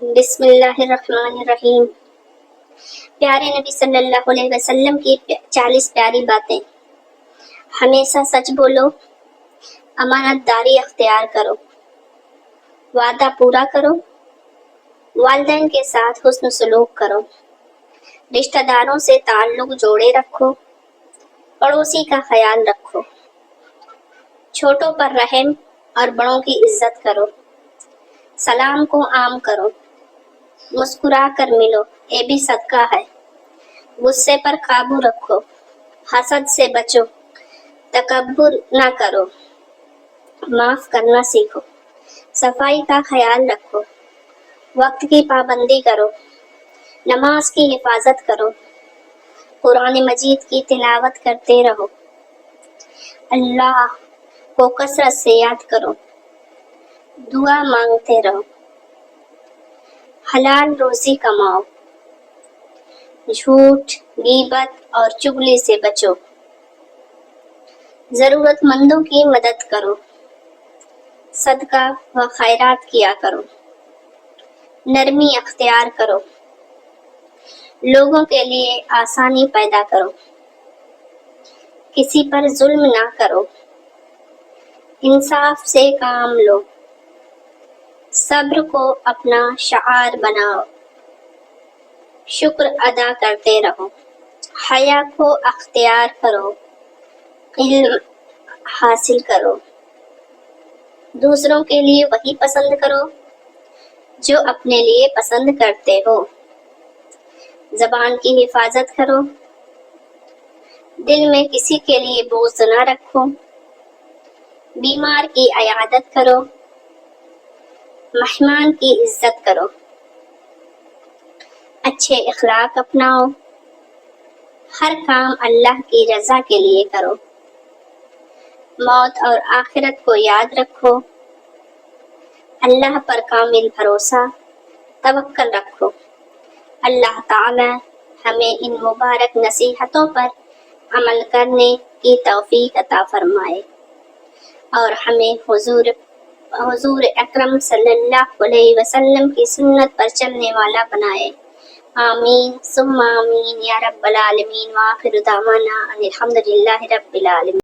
بسم اللہ الرحمن الرحیم۔ پیارے نبی صلی اللہ علیہ وسلم کی 40 پیاری باتیں۔ ہمیشہ سچ بولو، امانت داری اختیار کرو، وعدہ پورا کرو، والدین کے ساتھ حسن سلوک کرو، رشتہ داروں سے تعلق جوڑے رکھو، پڑوسی کا خیال رکھو، چھوٹوں پر رحم اور بڑوں کی عزت کرو، سلام کو عام کرو، مسکرا کر ملو، یہ بھی صدقہ ہے، غصے پر قابو رکھو، حسد سے بچو، تکبر نہ کرو، معاف کرنا سیکھو، صفائی کا خیال رکھو، وقت کی پابندی کرو، نماز کی حفاظت کرو، قرآن مجید کی تلاوت کرتے رہو، اللہ کو کثرت سے یاد کرو، دعا مانگتے رہو، حلال روزی کماؤ، جھوٹ، غیبت اور چغلی سے بچو، ضرورت مندوں کی مدد کرو، صدقہ و خیرات کیا کرو، نرمی اختیار کرو، لوگوں کے لیے آسانی پیدا کرو، کسی پر ظلم نہ کرو، انصاف سے کام لو، صبر کو اپنا شعار بناؤ، شکر ادا کرتے رہو، حیا کو اختیار کرو، علم حاصل کرو، دوسروں کے لیے وہی پسند کرو جو اپنے لیے پسند کرتے ہو، زبان کی حفاظت کرو، دل میں کسی کے لیے بغض نہ رکھو، بیمار کی عیادت کرو، مہمان کی عزت کرو، اچھے اخلاق اپناؤ، ہر کام اللہ کی رضا کے لیے کرو، موت اور آخرت کو یاد رکھو، اللہ پر کامل بھروسہ توکل رکھو۔ اللہ تعالی ہمیں ان مبارک نصیحتوں پر عمل کرنے کی توفیق عطا فرمائے اور ہمیں حضور اکرم صلی اللہ علیہ وسلم کی سنت پر چلنے والا بنائے۔ آمین ثم آمین یا رب العالمین، وآخر دعوانا ان الحمد للہ رب العالمین۔